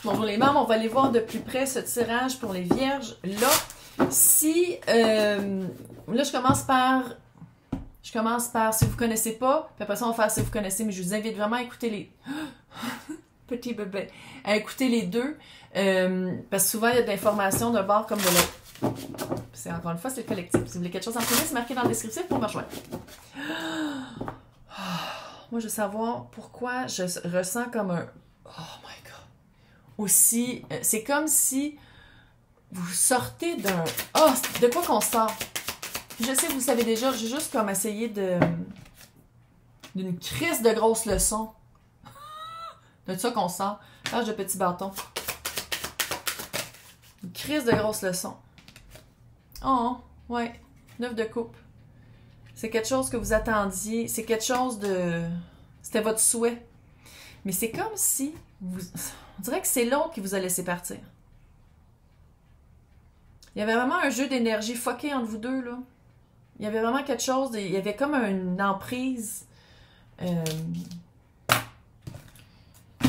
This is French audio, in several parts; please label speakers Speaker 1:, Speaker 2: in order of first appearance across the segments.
Speaker 1: Bonjour les membres, on va aller voir de plus près ce tirage pour les vierges. Là, si... là, je commence par si vous connaissez pas, puis après ça, on va faire si vous connaissez, mais je vous invite vraiment à écouter les... Petit bébé. À écouter les deux, parce que souvent, il y a de l'information d'un bord comme de l'autre. C'est encore une fois, c'est le collectif. Si vous voulez quelque chose en privé, c'est marqué dans le descriptif pour me rejoindre. Moi, je veux savoir pourquoi je ressens comme un... Oh my God! Aussi, c'est comme si vous sortez d'un... Oh, de quoi qu'on sort? Je sais, vous savez déjà, j'ai juste comme essayé d'une crise de grosses leçons. De ça qu'on sort. Page de petit bâton. Une crise de grosses leçons. Oh, ouais. 9 de coupe. C'est quelque chose que vous attendiez. C'est quelque chose de... C'était votre souhait. Mais c'est comme si... On dirait que c'est l'autre qui vous a laissé partir. Il y avait vraiment un jeu d'énergie fucké entre vous deux, là. Il y avait vraiment quelque chose... Il y avait comme une emprise... Tu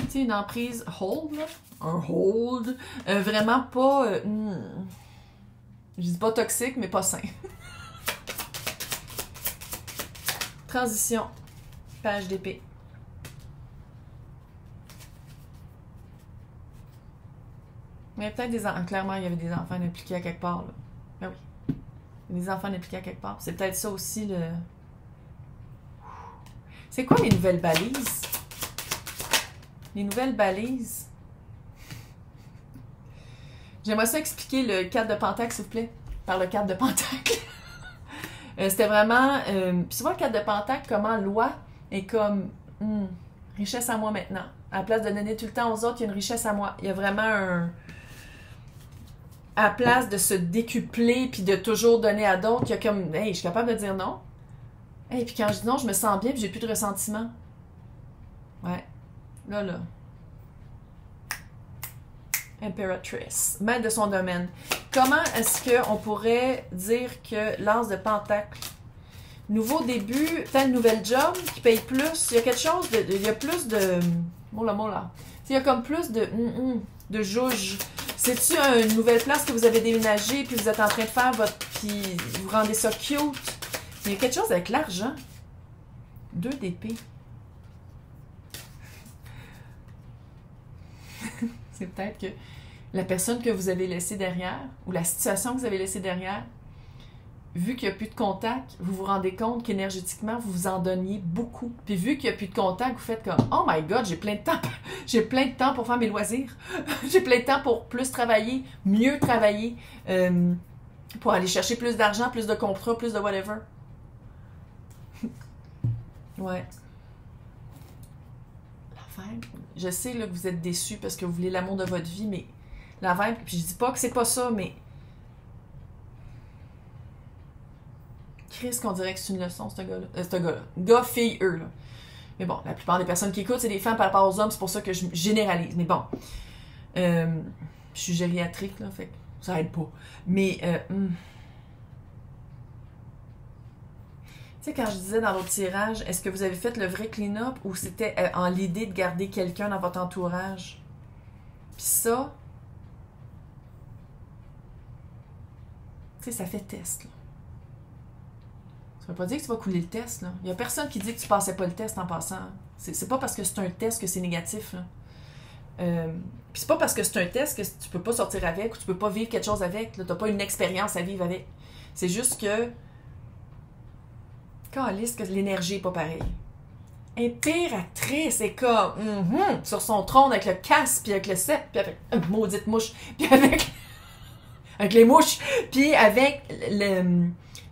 Speaker 1: sais, une emprise hold, là. Un hold. Vraiment pas... je dis pas toxique, mais pas sain. Transition. Page d'épée. Il y avait peut-être des enfants. Clairement, il y avait des enfants impliqués à quelque part, là. Ben oui. Il y a des enfants impliqués à quelque part. C'est peut-être ça aussi, le... C'est quoi les nouvelles balises? Les nouvelles balises. J'aimerais ça expliquer le 4 de Pentacle, s'il vous plaît. Par le 4 de Pentacle. C'était vraiment... Puis souvent, le 4 de Pentacle, comment loi est comme... richesse à moi maintenant. À la place de donner tout le temps aux autres, il y a une richesse à moi. Il y a vraiment un... À la place de se décupler puis de toujours donner à d'autres, il y a comme... Hey, je suis capable de dire non. Hey, puis quand je dis non, je me sens bien puis j'ai plus de ressentiment. Ouais. Là. Impératrice. Maître de son domaine. Comment est-ce qu'on pourrait dire que l'as de Pentacle, nouveau début, peut-être une nouvelle job qui paye plus, il y a quelque chose de... Il y a plus de... Mola. Il y a comme plus de jouge. C'est-tu une nouvelle place que vous avez déménagé puis vous êtes en train de faire votre... puis vous rendez ça cute? Il y a quelque chose avec l'argent. 2 d'épée. C'est peut-être que la personne que vous avez laissée derrière, ou la situation que vous avez laissée derrière, vu qu'il n'y a plus de contact, vous vous rendez compte qu'énergétiquement, vous vous en donniez beaucoup. Puis vu qu'il n'y a plus de contact, vous faites comme « Oh my God, j'ai plein de temps. J'ai plein de temps pour faire mes loisirs. J'ai plein de temps pour plus travailler, mieux travailler, pour aller chercher plus d'argent, plus de contrats, plus de whatever. » Ouais. La vibe. Je sais là, que vous êtes déçus parce que vous voulez l'amour de votre vie, mais la vibe, puis je dis pas que c'est pas ça, mais Chris, qu'on dirait que c'est une leçon, ce gars-là. Ce gars-là. Gars, fille, eux, là. Mais bon, la plupart des personnes qui écoutent, c'est des femmes par rapport aux hommes, c'est pour ça que je généralise. Mais bon. Je suis gériatrique, là, fait que ça aide pas. Mais, tu sais, quand je disais dans l'autre tirage, est-ce que vous avez fait le vrai clean-up ou c'était en l'idée de garder quelqu'un dans votre entourage? Puis ça, tu sais, ça fait test, là. Ça veut pas dire que tu vas couler le test, là. Il y a personne qui dit que tu passais pas le test en passant. C'est pas parce que c'est un test que c'est négatif, là. Puis c'est pas parce que c'est un test que tu peux pas sortir avec ou tu peux pas vivre quelque chose avec, là. T'as pas une expérience à vivre avec. C'est juste que... Calisse que l'énergie est pas pareille. Impératrice est comme sur son trône avec le casque, puis avec le sceptre, puis avec maudite mouche, puis avec les mouches, puis avec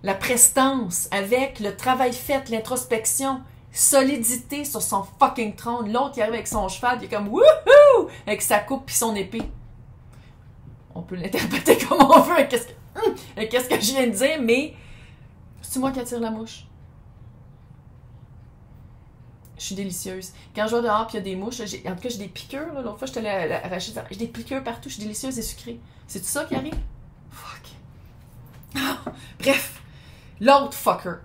Speaker 1: la prestance, avec le travail fait, l'introspection, solidité sur son fucking trône. L'autre qui arrive avec son cheval, puis il est comme wouhou avec sa coupe puis son épée. On peut l'interpréter comme on veut avec qu'est-ce que je viens de dire, mais c'est moi qui attire la mouche. Je suis délicieuse. Quand je vais dehors et il y a des mouches, en tout cas, j'ai des piqûres. L'autre fois, je te l'ai arraché. J'ai des piqûres partout. Je suis délicieuse et sucrée. C'est tout ça qui arrive? Fuck. Oh, bref. L'autre fucker.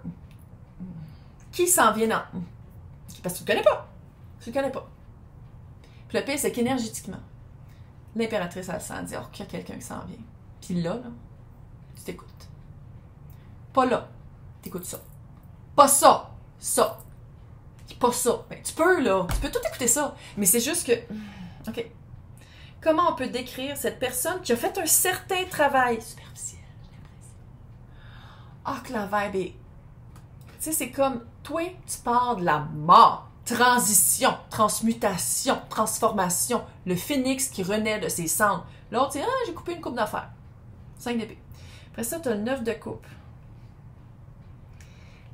Speaker 1: Qui s'en vient dans... Parce que tu le connais pas. Tu le connais pas. Puis le pire, c'est qu'énergétiquement, L'impératrice, elle sent, elle dit, oh, qu'il y a quelqu'un qui s'en vient. Puis là, tu t'écoutes. Pas là, t'écoutes ça. Pas ça, ça. Pas ça. Ben, tu peux, là. Tu peux tout écouter ça. Mais c'est juste que... OK. Comment on peut décrire cette personne qui a fait un certain travail superficiel, j'ai l'impression. Ah, que la vibe est... Tu sais, c'est comme, toi, tu pars de la mort. Transition, transmutation, transformation. Le phénix qui renaît de ses cendres. L'autre, c'est, ah, j'ai coupé une coupe d'affaires. 5 d'épée. Après ça, tu as le 9 de coupe.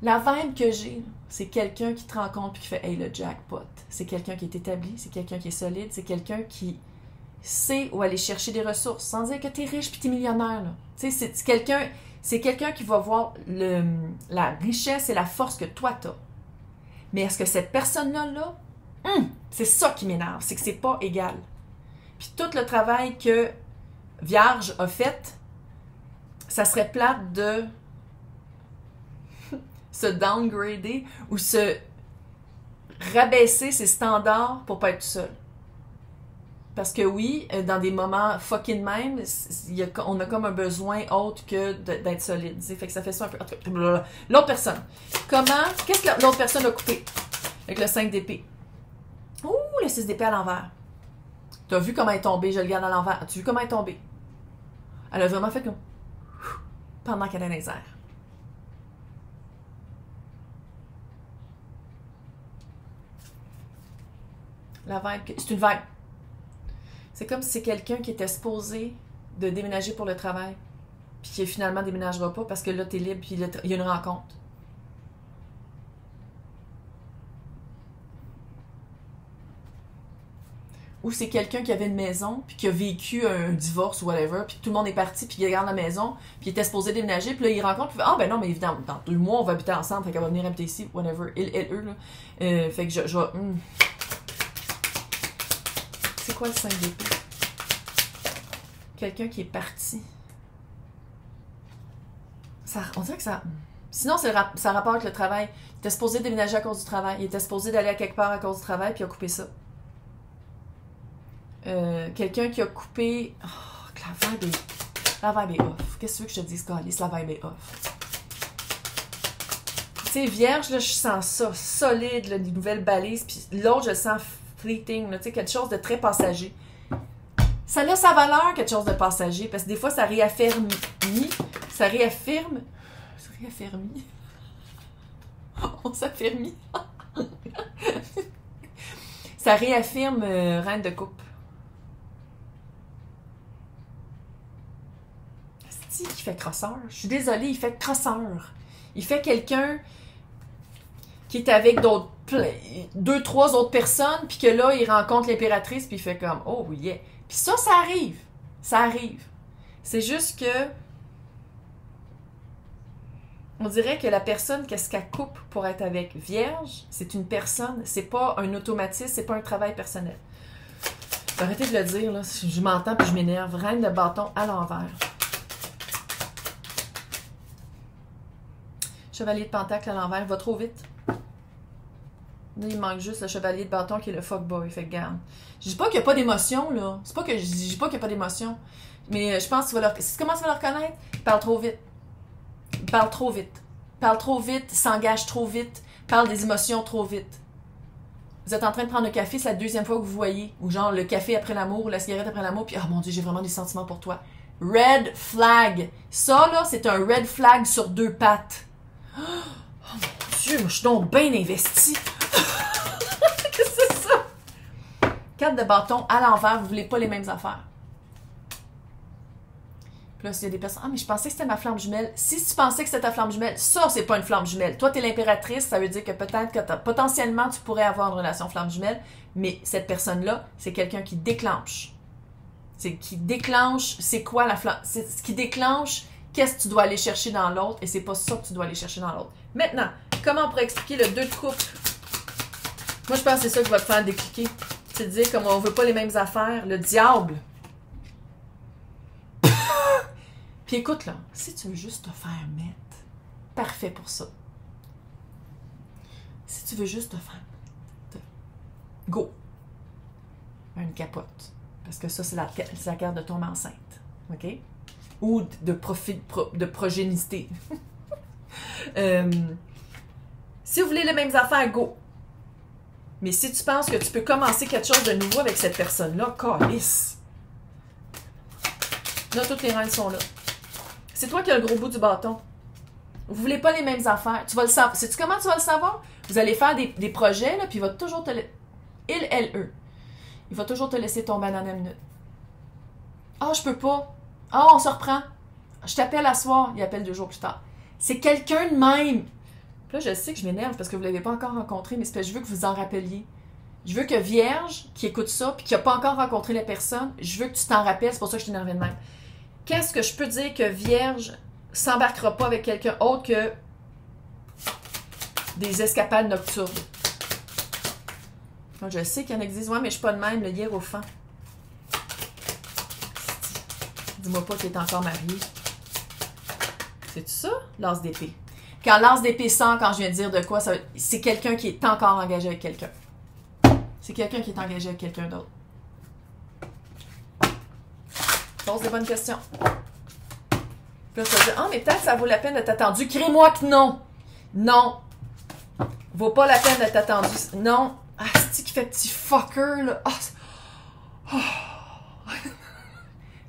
Speaker 1: La vibe que j'ai, c'est quelqu'un qui te rencontre et qui fait, hey, le jackpot. C'est quelqu'un qui est établi, c'est quelqu'un qui est solide, c'est quelqu'un qui sait où aller chercher des ressources, sans dire que tu es riche puis tu es millionnaire. Tu sais, c'est quelqu'un qui va voir la richesse et la force que toi tu as. Mais est-ce que cette personne-là, c'est ça qui m'énerve, c'est que c'est pas égal. Puis tout le travail que Vierge a fait, ça serait plate de se downgrader ou se rabaisser ses standards pour pas être tout seul. Parce que oui, dans des moments fucking même, on a comme un besoin autre que d'être solide. Fait que ça fait ça un peu... L'autre personne. Qu'est-ce que l'autre personne a coupé? Avec le 5 d'épée. Ouh, le 6 d'épée à l'envers. T'as vu comment elle est tombée? Je le garde à l'envers. As-tu vu comment elle est tombée? Elle a vraiment fait comme... pendant qu'elle est dans les airs. La vibe... C'est une vibe. C'est comme si c'est quelqu'un qui était supposé de déménager pour le travail, puis qui finalement déménagera pas parce que là, t'es libre, puis il y a une rencontre. Ou c'est quelqu'un qui avait une maison, puis qui a vécu un divorce ou whatever, puis tout le monde est parti, puis il regarde la maison, puis il était supposé déménager, puis là, il rencontre, puis il fait, ah ben non, mais évidemment, dans 2 mois, on va habiter ensemble, fait qu'elle va venir habiter ici, whatever, eux, là. Fait que je vais... C'est quoi le 5 d'épée? Quelqu'un qui est parti. On dirait que ça... Sinon, ça rapporte avec le travail. Il était supposé déménager à cause du travail. Il était supposé d'aller à quelque part à cause du travail, puis il a coupé ça. Quelqu'un qui a coupé... Oh, que la vibe est off. Qu'est-ce que tu veux que je te dise, Calice? La vibe est off. Tu sais, Vierge, là, je sens ça. Solide, là, des nouvelles balises. Puis l'autre, je le sens fleeting. Là, tu sais, quelque chose de très passager. Ça a sa valeur, quelque chose de passager, parce que des fois, ça réaffirme. Ça réaffirme. On s'affirme. Ça réaffirme Reine de coupe. C'est qui fait crosseur. Je suis désolée, il fait crosseur. Il fait quelqu'un qui est avec d'autres 2-3 autres personnes, puis que là, il rencontre l'impératrice, puis il fait comme, oh yeah. Puis ça arrive. Ça arrive. C'est juste que on dirait que la personne, qu'est-ce qu'elle coupe pour être avec Vierge, c'est une personne, c'est pas un automatisme, c'est pas un travail personnel. Arrêtez de le dire, là. Je m'entends puis je m'énerve. Reine de bâton à l'envers. Chevalier de pentacle à l'envers, va trop vite. Là, il manque juste le chevalier de bâton qui est le fuckboy. Fait que garde. Je dis pas qu'il n'y a pas d'émotion, là. C'est pas que je dis pas qu'il n'y a pas d'émotion. Mais je pense que si tu commences à le reconnaître, il parle trop vite. Il parle trop vite. Il parle trop vite, il s'engage trop vite, il parle des émotions trop vite. Vous êtes en train de prendre un café, c'est la 2e fois que vous voyez. Ou genre le café après l'amour, ou la cigarette après l'amour, puis oh mon Dieu, j'ai vraiment des sentiments pour toi. Red flag. Ça, là, c'est un red flag sur 2 pattes. Oh mon Dieu, moi, je suis donc bien investie. Qu'est-ce que c'est ça? 4 de bâton à l'envers, vous voulez pas les mêmes affaires. Puis là, s'il y a des personnes, ah, mais je pensais que c'était ma flamme jumelle. Si tu pensais que c'était ta flamme jumelle, ça, c'est pas une flamme jumelle. Toi, t'es l'impératrice, ça veut dire que peut-être que potentiellement, tu pourrais avoir une relation flamme jumelle, mais cette personne-là, c'est quelqu'un qui déclenche. C'est qui déclenche, c'est quoi la flamme? C'est ce qui déclenche, qu'est-ce que tu dois aller chercher dans l'autre, et c'est pas ça que tu dois aller chercher dans l'autre. Maintenant, comment on pourrait expliquer le 2 de coupe? Moi, je pense que c'est ça qui va te faire décliquer. C'est de dire, comme on veut pas les mêmes affaires, le diable. Puis écoute, là, si tu veux juste te faire mettre, parfait pour ça. Si tu veux juste te faire mettre, go. Une capote. Parce que ça, c'est la carte de tomber enceinte. OK? Ou de progénité. Si vous voulez les mêmes affaires, go! Mais si tu penses que tu peux commencer quelque chose de nouveau avec cette personne-là, calisse! Là, toutes les reines sont là. C'est toi qui as le gros bout du bâton. Vous voulez pas les mêmes affaires. Tu vas le savoir. Sais-tu comment tu vas le savoir? Vous allez faire des projets, là, puis il va toujours te... Il va toujours te laisser tomber à la dernière minute. Ah, je peux pas. Ah, on se reprend. Je t'appelle à soir. Il appelle 2 jours plus tard. C'est quelqu'un de même. Puis là, je sais que je m'énerve parce que vous ne l'avez pas encore rencontré, mais c'est parce que je veux que vous en rappeliez. Je veux que Vierge, qui écoute ça, puis qui n'a pas encore rencontré la personne, je veux que tu t'en rappelles. C'est pour ça que je t'énerve de même. Qu'est-ce que je peux dire que Vierge s'embarquera pas avec quelqu'un autre que des escapades nocturnes? Moi, je sais qu'il y en existe. Ouais, mais je suis pas de même, le hiérophant. Dis-moi pas qu'il est encore marié. C'est-tu ça? L'as d'épée. Quand l'as d'épée sort, quand je viens de dire de quoi, c'est quelqu'un qui est encore engagé avec quelqu'un. C'est quelqu'un qui est engagé avec quelqu'un d'autre. Pose des bonnes questions. Puis là, tu vas dire, ah, mais peut-être ça vaut la peine d'être attendu. Crée-moi que non. Non. Vaut pas la peine d'être attendu. Non. Ah, c'est qui fait petit fucker, là. Oh.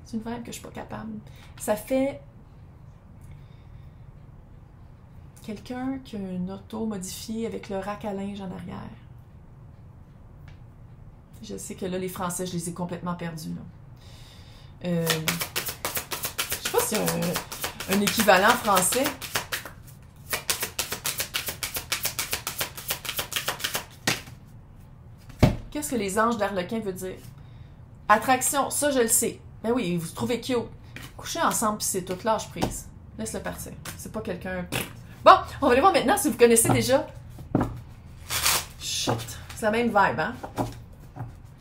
Speaker 1: C'est une vibe que je suis pas capable. Ça fait quelqu'un qui a une auto modifiée avec le rack à linge en arrière. Je sais que là, les Français, je les ai complètement perdus, là. Je sais pas s'il y a un équivalent français. Qu'est-ce que les anges d'Arlequin veut dire? Attraction, ça je le sais. Ben oui, vous trouvez cute. Coucher ensemble puis c'est toute lâche prise. Laisse-le partir. C'est pas quelqu'un... Bon, on va aller voir maintenant si vous connaissez déjà. Shit. C'est la même vibe, hein?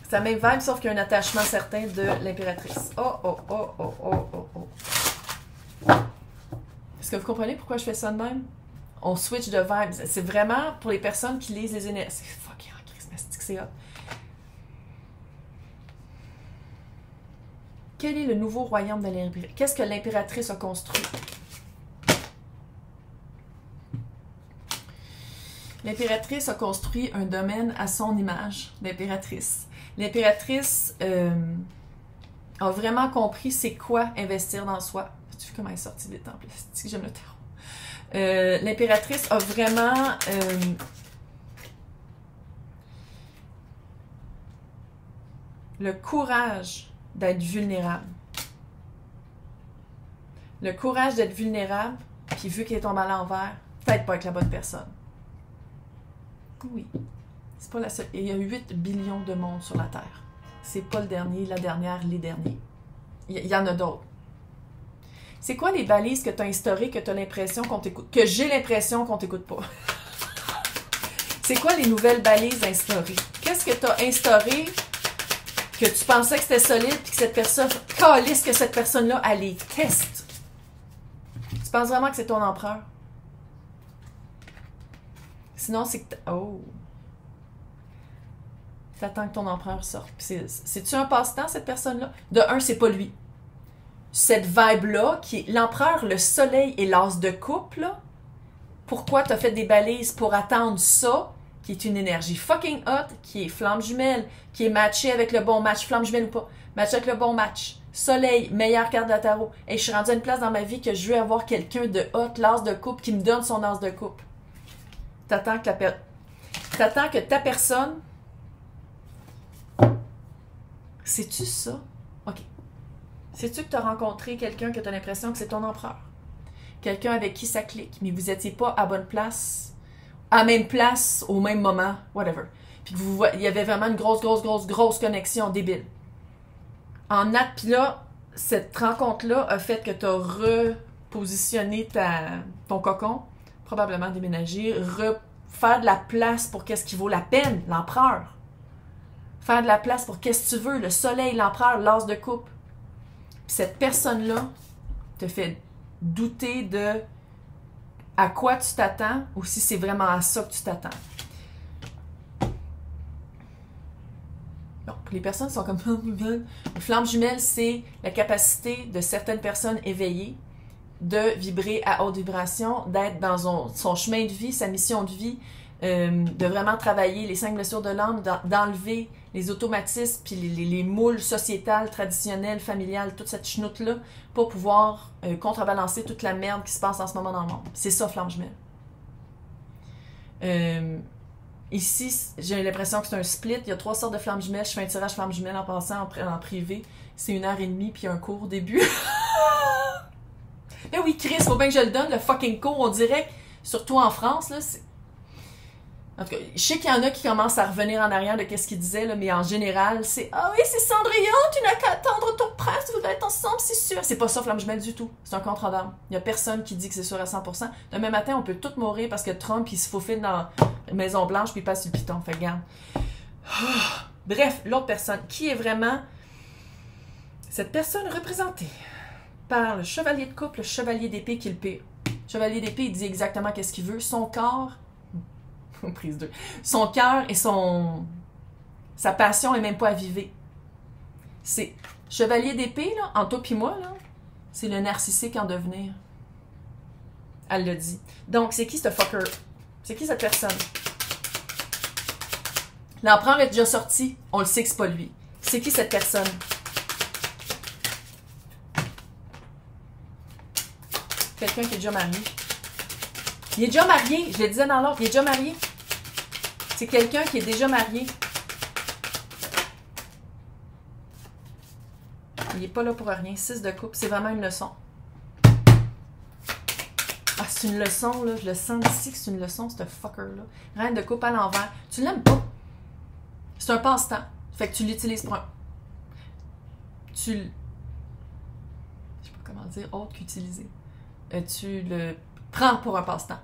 Speaker 1: C'est la même vibe, sauf qu'il y a un attachement certain de l'impératrice. Oh, oh, oh, oh, oh, oh, oh. Est-ce que vous comprenez pourquoi je fais ça de même? On switch de vibe. C'est vraiment pour les personnes qui lisent les énergies. C'est fucking charismatique, c'est hot. Quel est le nouveau royaume de l'impératrice? Qu'est-ce que l'impératrice a construit? L'impératrice a construit un domaine à son image d'impératrice. L'impératrice a vraiment compris c'est quoi investir dans soi. As-tu vu comment elle est sortie des temples? C'est que j'aime le tarot. L'impératrice a vraiment... le courage d'être vulnérable. Le courage d'être vulnérable, puis vu qu'elle est tombée à l'envers, peut-être pas avec la bonne personne. Oui. C'est pas la seule. Il y a 8 billions de mondes sur la Terre. C'est pas le dernier, la dernière, les derniers. Il y en a d'autres. C'est quoi les balises que tu as instaurées, que tu as l'impression qu'on t'écoute, que j'ai l'impression qu'on t'écoute pas? C'est quoi les nouvelles balises instaurées? Qu'est-ce que tu as instauré que tu pensais que c'était solide puis que cette personne, calisse que cette personne-là, elle les teste? Tu penses vraiment que c'est ton empereur? Sinon, c'est que... Oh! T'attends que ton empereur sorte. C'est-tu un passe-temps, cette personne-là? De un, c'est pas lui. Cette vibe-là, qui est l'empereur, le soleil et l'as de coupe, là, pourquoi t'as fait des balises pour attendre ça, qui est une énergie fucking hot, qui est flamme jumelle, qui est matché avec le bon match, flamme jumelle ou pas, matché avec le bon match. Soleil, meilleure carte de la tarot. Et je suis rendue à une place dans ma vie que je veux avoir quelqu'un de hot, l'as de coupe, qui me donne son as de coupe. T'attends que ta personne... Sais-tu ça? OK. Sais-tu que tu as rencontré quelqu'un que tu as l'impression que c'est ton empereur? Quelqu'un avec qui ça clique, mais vous n'étiez pas à bonne place, à la même place, au même moment, whatever. Puis il y avait vraiment une grosse connexion débile. Puis là, cette rencontre-là a fait que tu as repositionné ton cocon, probablement déménager, faire de la place pour qu'est-ce qui vaut la peine, l'empereur. Faire de la place pour qu'est-ce que tu veux, le soleil, l'empereur, l'as de coupe. Puis cette personne-là te fait douter de à quoi tu t'attends ou si c'est vraiment à ça que tu t'attends. Donc, Les personnes sont comme... Une flamme jumelle, c'est la capacité de certaines personnes éveillées de vibrer à haute vibration, d'être dans son chemin de vie, sa mission de vie, de vraiment travailler les 5 blessures de l'âme, d'enlever les automatismes puis les moules sociétales, traditionnelles, familiales, toute cette chenoute-là, pour pouvoir contrebalancer toute la merde qui se passe en ce moment dans le monde. C'est ça, flamme jumelle. Ici, j'ai l'impression que c'est un split. Il y a 3 sortes de flammes jumelles. Je fais un tirage flamme jumelle en passant en privé. C'est 1h30 puis un cours au début. Mais oui, Chris, faut bien que je le donne, le fucking cours. On dirait, surtout en France, là, c'est... En tout cas, je sais qu'il y en a qui commencent à revenir en arrière de ce qu'ils disaient, là, mais en général, c'est « Ah oui, c'est Cendrillon, tu n'as qu'à attendre ton prince, vous allez être ensemble, c'est sûr. » C'est pas ça, flamme jumelle, du tout. C'est un contre-d'arme. Il y a personne qui dit que c'est sûr à 100%. Demain matin, on peut tous mourir parce que Trump, il se faufile dans la Maison-Blanche puis il passe sur le piton. Fait que, regarde. Bref, l'autre personne, qui est vraiment cette personne représentée par le chevalier de coupe, le chevalier d'épée qui est le pire. Le chevalier d'épée, il dit exactement qu'est-ce qu'il veut. Son corps... Prise 2. Son cœur et sa passion est même pas avivée. C'est chevalier d'épée, là, en toi pis moi, là, c'est le narcissique en devenir. Elle l'a dit. Donc, c'est qui ce fucker? C'est qui cette personne? L'empereur est déjà sorti. On le sait que c'est pas lui. C'est qui cette personne? Quelqu'un qui est déjà marié. Il est déjà marié. Je le disais dans l'ordre. Il est déjà marié. C'est quelqu'un qui est déjà marié. Il n'est pas là pour rien. 6 de coupe. C'est vraiment une leçon. Ah, c'est une leçon, là. Je le sens ici que c'est une leçon, ce fucker-là. Reine de coupe à l'envers. Tu l'aimes pas. C'est un passe-temps. Fait que tu l'utilises pour un... Je sais pas comment dire, autre qu'utiliser. Tu le prends pour un passe-temps.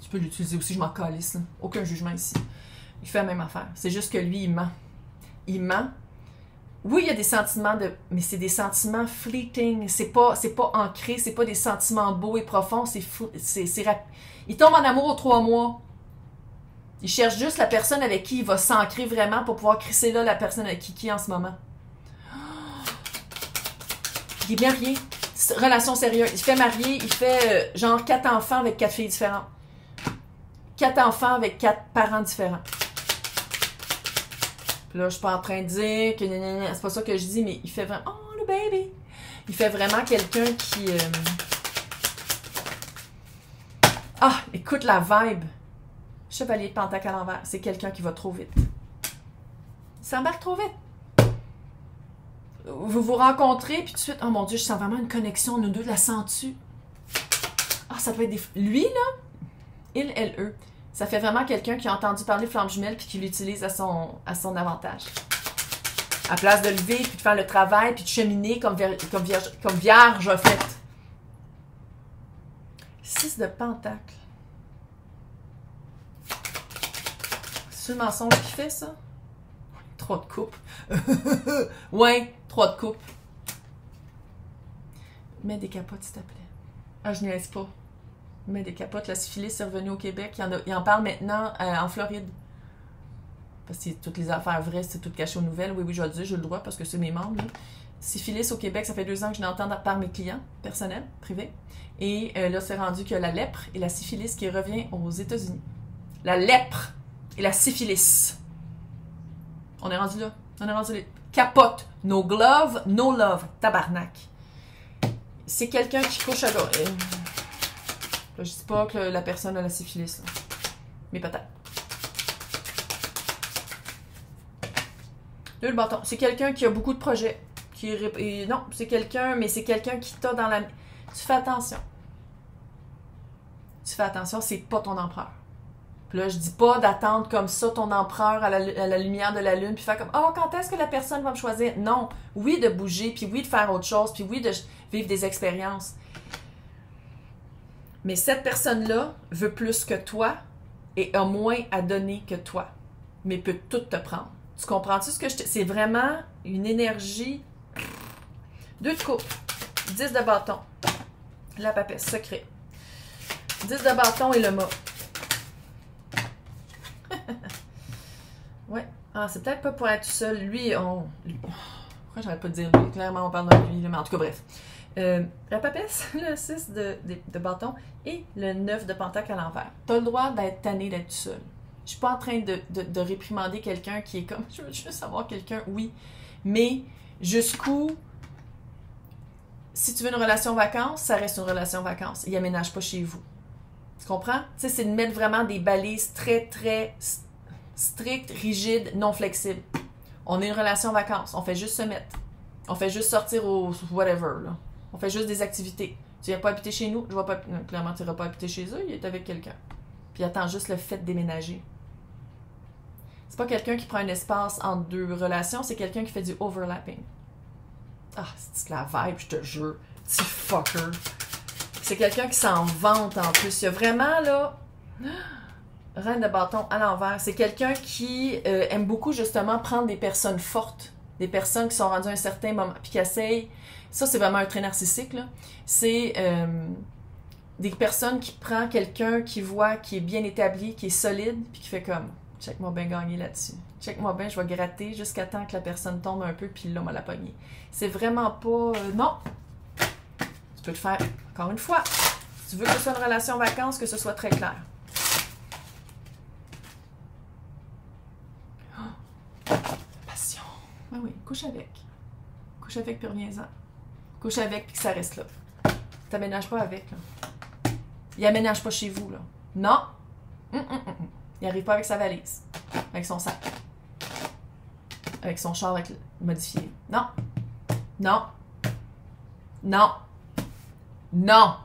Speaker 1: Tu peux l'utiliser aussi, je m'en calisse, là. Aucun jugement ici. Il fait la même affaire. C'est juste que lui, il ment. Il ment. Oui, il y a des sentiments mais c'est des sentiments fleeting. C'est pas ancré, c'est pas des sentiments beaux et profonds. Il tombe en amour aux 3 mois. Il cherche juste la personne avec qui il va s'ancrer vraiment pour pouvoir crisser là la personne avec qui il est en ce moment. Il est bien rien. Relation sérieuse. Il fait marier, il fait genre 4 enfants avec 4 filles différentes. 4 enfants avec 4 parents différents. Puis là, je suis pas en train de dire que c'est pas ça que je dis, mais il fait vraiment... Oh, le baby! Il fait vraiment quelqu'un qui... Ah, écoute la vibe. Chevalier de Pentacle à l'envers. C'est quelqu'un qui va trop vite. Il s'embarque trop vite. Vous vous rencontrez, puis tout de suite, oh mon Dieu, je sens vraiment une connexion, nous deux, la sens-tu? Ah, ça peut être des... Lui, là, il, elle, eux, ça fait vraiment quelqu'un qui a entendu parler de flamme jumelle puis qui l'utilise à son avantage. À place de lever, puis de faire le travail, puis de cheminer comme vierge a fait. 6 de Pentacle. C'est le mensonge qui fait ça? 3 de coupe. Ouais, 3 de coupe. Mets des capotes, s'il te plaît. Ah, je niaise pas. Mets des capotes. La syphilis est revenue au Québec. Il en parle maintenant en Floride. Parce que toutes les affaires vraies, c'est tout caché aux nouvelles. Oui, je le dis, j'ai le droit parce que c'est mes membres. Là. Syphilis au Québec, ça fait 2 ans que je l'entends par mes clients personnels, privés. Et là, c'est rendu que la lèpre et la syphilis qui revient aux États-Unis. La lèpre et la syphilis. On est rendu là. On est rendu là. Capote. No glove, no love. Tabarnak. C'est quelqu'un qui couche à gauche. Là, je dis pas que la personne a la syphilis. Là. Mais peut-être. Là, le bâton. C'est quelqu'un qui a beaucoup de projets. Non, c'est quelqu'un, mais c'est quelqu'un qui t'a dans la... Tu fais attention. Tu fais attention, c'est pas ton empereur. Puis là, je dis pas d'attendre comme ça ton empereur à la lumière de la lune, puis faire comme « Oh, quand est-ce que la personne va me choisir? » Non. Oui, de bouger, puis oui, de faire autre chose, puis oui, de vivre des expériences. Mais cette personne-là veut plus que toi et a moins à donner que toi, mais peut tout te prendre. Tu comprends-tu ce que je te... C'est vraiment une énergie... 2 de coupe, 10 de bâton, la papesse, secret. 10 de bâton et le mât. Ouais, Ah, c'est peut-être pas pour être tout seul. Pourquoi j'arrête pas de dire lui? Clairement, on parle d'un lui, mais en tout cas, bref. La papesse, le 6 de bâton et le 9 de pentacle à l'envers. T'as le droit d'être tanné d'être tout seul. Je suis pas en train de réprimander quelqu'un qui est comme, je veux juste avoir quelqu'un, oui. Mais jusqu'où, si tu veux une relation vacances, ça reste une relation vacances. Il aménage pas chez vous. Tu comprends? Tu sais, c'est de mettre vraiment des balises très, très strictes, rigides, non flexibles. On est une relation vacances. On fait juste se mettre. On fait juste sortir au whatever, là. On fait juste des activités. Tu viens pas habiter chez nous, je vais pas. Non, clairement, tu iras pas habiter chez eux, il est avec quelqu'un. Puis attends juste le fait de déménager. C'est pas quelqu'un qui prend un espace entre deux relations, c'est quelqu'un qui fait du overlapping. Ah, c'est la vibe, je te jure. Petit fucker. C'est quelqu'un qui s'en vante en plus. Il y a vraiment, là... Reine de bâton à l'envers. C'est quelqu'un qui aime beaucoup, justement, prendre des personnes fortes. Des personnes qui sont rendues à un certain moment, puis qui essayent... Ça, c'est vraiment un trait narcissique, là. C'est des personnes qui prennent quelqu'un qui voit, qui est bien établi, qui est solide, puis qui fait comme... Check-moi bien gagner là-dessus. Check-moi bien, je vais gratter jusqu'à temps que la personne tombe un peu, puis là, on va la pogner. C'est vraiment pas... non! Tu peux le faire encore une fois. Si tu veux que ce soit une relation vacances, que ce soit très clair. Oh, passion. Ah oui, couche avec. Couche avec, puis reviens-en. Couche avec, puis que ça reste là. T'aménages pas avec, là. Il aménage pas chez vous, là. Non! Il arrive pas avec sa valise. Avec son sac. Avec son char modifié. Non! Non! Non! Non!